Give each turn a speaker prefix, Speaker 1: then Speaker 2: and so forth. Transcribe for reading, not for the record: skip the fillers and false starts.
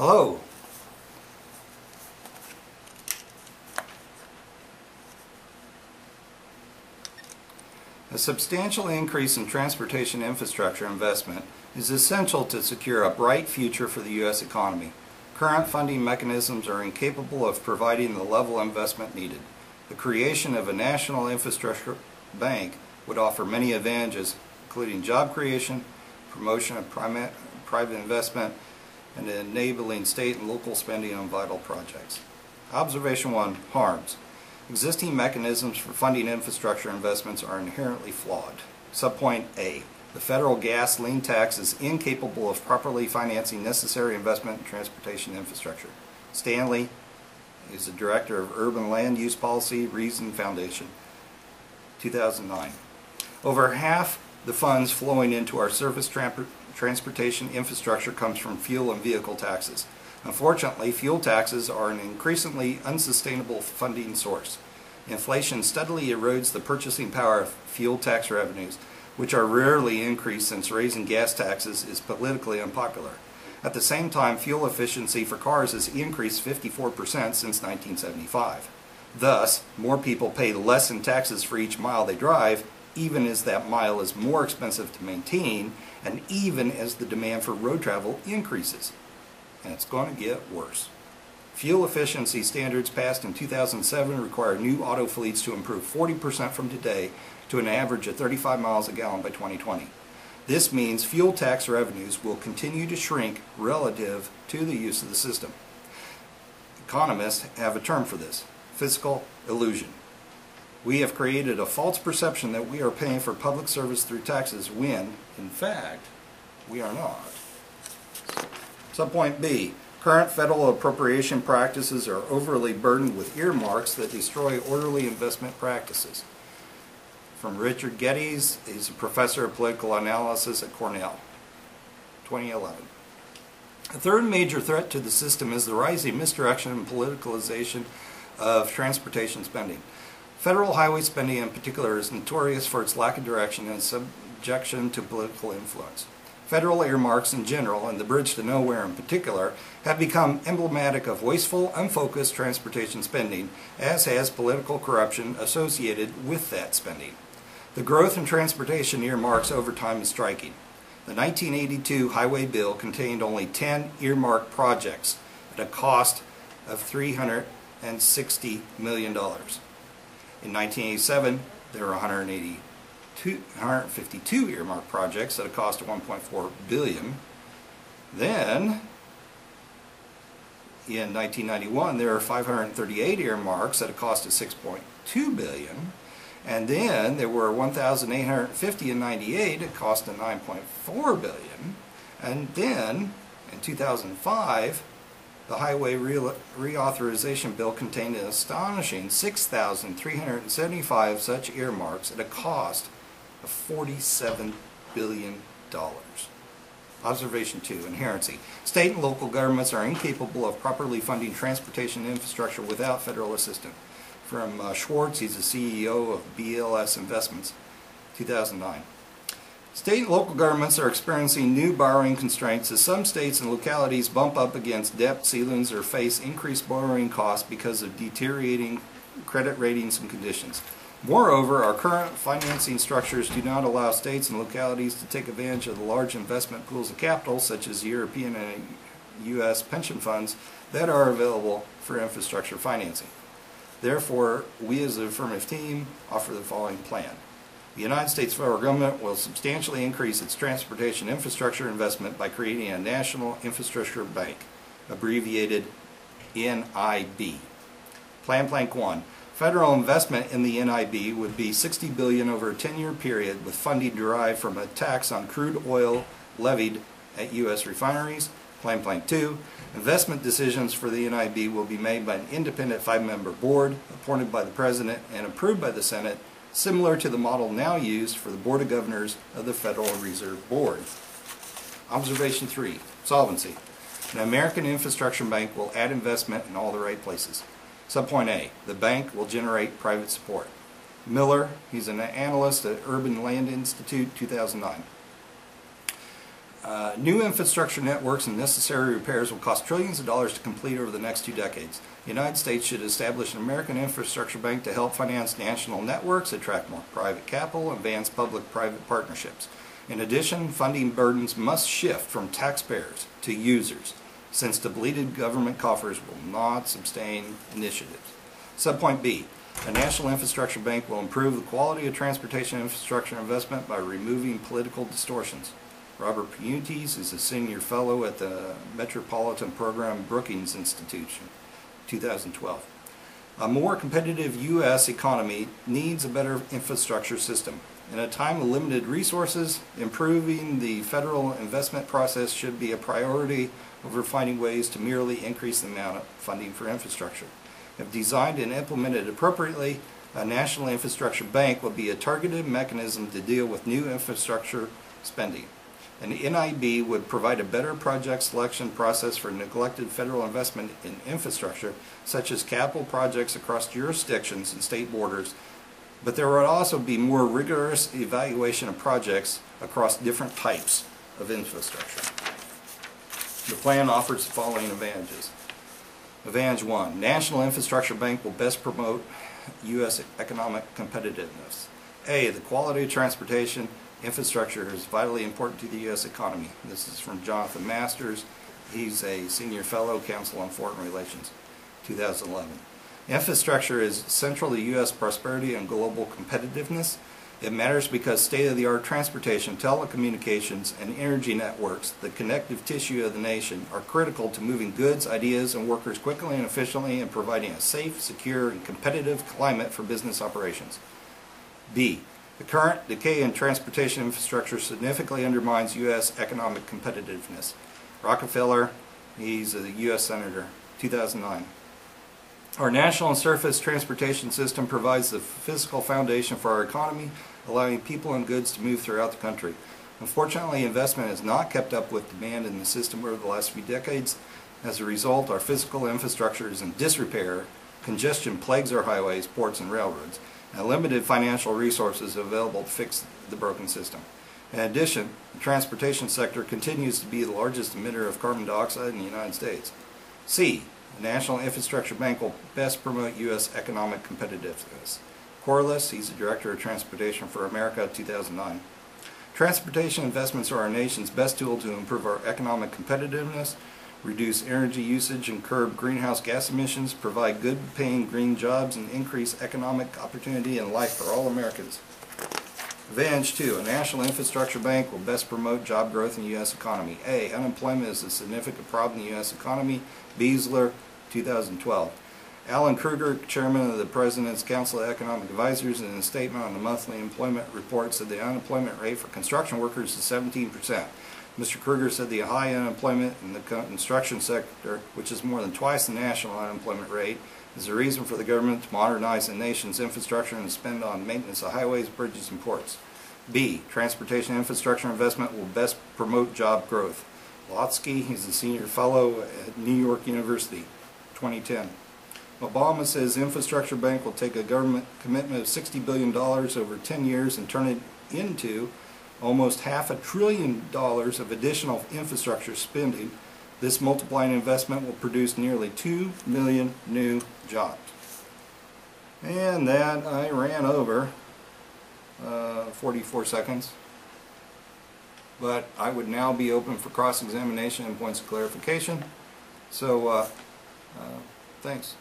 Speaker 1: Hello. A substantial increase in transportation infrastructure investment is essential to secure a bright future for the U.S. economy. Current funding mechanisms are incapable of providing the level of investment needed. The creation of a national infrastructure bank would offer many advantages, including job creation, promotion of private investment, and enabling state and local spending on vital projects. Observation 1, harms. Existing mechanisms for funding infrastructure investments are inherently flawed. Subpoint A. The federal gasoline tax is incapable of properly financing necessary investment in transportation infrastructure. Stanley is the Director of Urban Land Use Policy, Reason Foundation, 2009. Over half the funds flowing into our surface transportation infrastructure comes from fuel and vehicle taxes. Unfortunately, fuel taxes are an increasingly unsustainable funding source. Inflation steadily erodes the purchasing power of fuel tax revenues, which are rarely increased since raising gas taxes is politically unpopular. At the same time, fuel efficiency for cars has increased 54% since 1975. Thus, more people pay less in taxes for each mile they drive, even as that mile is more expensive to maintain, and even as the demand for road travel increases. And it's going to get worse. Fuel efficiency standards passed in 2007 require new auto fleets to improve 40% from today to an average of 35 miles a gallon by 2020. This means fuel tax revenues will continue to shrink relative to the use of the system. Economists have a term for this: fiscal illusion. We have created a false perception that we are paying for public service through taxes when, in fact, we are not. Subpoint B. Current federal appropriation practices are overly burdened with earmarks that destroy orderly investment practices. From Richard Geddes, he's a professor of political analysis at Cornell, 2011. A third major threat to the system is the rising misdirection and politicalization of transportation spending. Federal highway spending in particular is notorious for its lack of direction and subjection to political influence. Federal earmarks in general, and the bridge to nowhere in particular, have become emblematic of wasteful, unfocused transportation spending, as has political corruption associated with that spending. The growth in transportation earmarks over time is striking. The 1982 highway bill contained only 10 earmarked projects at a cost of $360 million. In 1987, there were 152 earmarked projects at a cost of $1.4 billion. Then, in 1991, there were 538 earmarks at a cost of $6.2 billion. And then there were 1,850 in 98 at a cost of $9.4 billion. And then, in 2005, the Highway Reauthorization Bill contained an astonishing 6,375 such earmarks at a cost of $47 billion. Observation 2, inherency. State and local governments are incapable of properly funding transportation infrastructure without federal assistance. From Schwartz, he's the CEO of BLS Investments, 2009. State and local governments are experiencing new borrowing constraints as some states and localities bump up against debt ceilings or face increased borrowing costs because of deteriorating credit ratings and conditions. Moreover, our current financing structures do not allow states and localities to take advantage of the large investment pools of capital, such as European and U.S. pension funds, that are available for infrastructure financing. Therefore, we as the affirmative team offer the following plan. The United States federal government will substantially increase its transportation infrastructure investment by creating a National Infrastructure Bank, abbreviated NIB. Plank 1. Federal investment in the NIB would be $60 billion over a 10-year period, with funding derived from a tax on crude oil levied at U.S. refineries. Plank 2. Investment decisions for the NIB will be made by an independent 5-member board appointed by the President and approved by the Senate, similar to the model now used for the Board of Governors of the Federal Reserve Board. Observation 3, solvency. An American infrastructure bank will add investment in all the right places. Subpoint A, the bank will generate private support. Miller, he's an analyst at Urban Land Institute, 2009. New infrastructure networks and necessary repairs will cost trillions of dollars to complete over the next 2 decades. The United States should establish an American infrastructure bank to help finance national networks, attract more private capital, and advance public-private partnerships. In addition, funding burdens must shift from taxpayers to users, since depleted government coffers will not sustain initiatives. Subpoint B. A national infrastructure bank will improve the quality of transportation infrastructure investment by removing political distortions. Robert Punites is a senior fellow at the Metropolitan Program Brookings Institution, 2012. A more competitive U.S. economy needs a better infrastructure system. In a time of limited resources, improving the federal investment process should be a priority over finding ways to merely increase the amount of funding for infrastructure. If designed and implemented appropriately, a national infrastructure bank will be a targeted mechanism to deal with new infrastructure spending. An NIB would provide a better project selection process for neglected federal investment in infrastructure, such as capital projects across jurisdictions and state borders, but there would also be more rigorous evaluation of projects across different types of infrastructure. The plan offers the following advantages. Advantage 1. National Infrastructure Bank will best promote U.S. economic competitiveness. A. The quality of transportation infrastructure is vitally important to the U.S. economy. This is from Jonathan Masters. He's a senior fellow, Council on Foreign Relations, 2011. Infrastructure is central to U.S. prosperity and global competitiveness. It matters because state-of-the-art transportation, telecommunications, and energy networks, the connective tissue of the nation, are critical to moving goods, ideas, and workers quickly and efficiently and providing a safe, secure, and competitive climate for business operations. B. The current decay in transportation infrastructure significantly undermines U.S. economic competitiveness. Rockefeller, he's a U.S. Senator, 2009. Our national surface transportation system provides the physical foundation for our economy, allowing people and goods to move throughout the country. Unfortunately, investment has not kept up with demand in the system over the last few decades. As a result, our physical infrastructure is in disrepair, congestion plagues our highways, ports, and railroads, and limited financial resources available to fix the broken system. In addition, the transportation sector continues to be the largest emitter of carbon dioxide in the United States. C. The National Infrastructure Bank will best promote U.S. economic competitiveness. Corliss, he's the Director of Transportation for America, 2009. Transportation investments are our nation's best tool to improve our economic competitiveness, reduce energy usage and curb greenhouse gas emissions, provide good-paying green jobs, and increase economic opportunity and life for all Americans. Advantage 2. A national infrastructure bank will best promote job growth in the U.S. economy. A. Unemployment is a significant problem in the U.S. economy. Beasler, 2012. Alan Kruger, chairman of the President's Council of Economic Advisors, in a statement on the monthly employment report said the unemployment rate for construction workers is 17%. Mr. Kruger said the high unemployment in the construction sector, which is more than twice the national unemployment rate, is a reason for the government to modernize the nation's infrastructure and spend on maintenance of highways, bridges, and ports. B. Transportation infrastructure investment will best promote job growth. Lotsky, he's a senior fellow at New York University, 2010. Obama says the infrastructure bank will take a government commitment of $60 billion over 10 years and turn it into almost $500 billion of additional infrastructure spending. This multiplying investment will produce nearly 2 million new jobs. And that I ran over 44 seconds. But I would now be open for cross-examination and points of clarification. So, thanks.